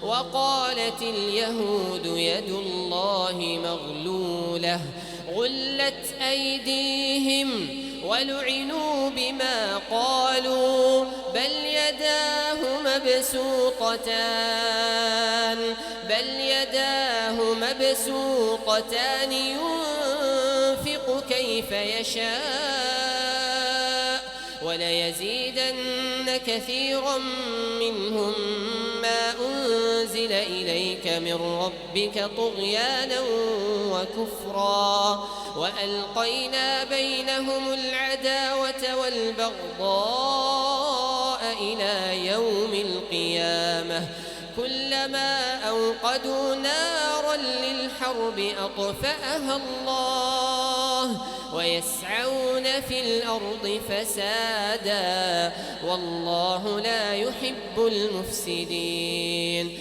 وقالت اليهود يد الله مغلولة غلت أيديهم ولعنوا بما قالوا بل يداه مبسوطتان ينفق كيف يشاء وليزيدن كثيرا منهم ما أنزل إليك من ربك طغيانا وكفرا وألقينا بينهم العداوة والبغضاء إلى يوم القيامة كلما أوقدوا نارا للحرب أطفأها الله ويسعون في الأرض فسادا والله لا يحب المفسدين.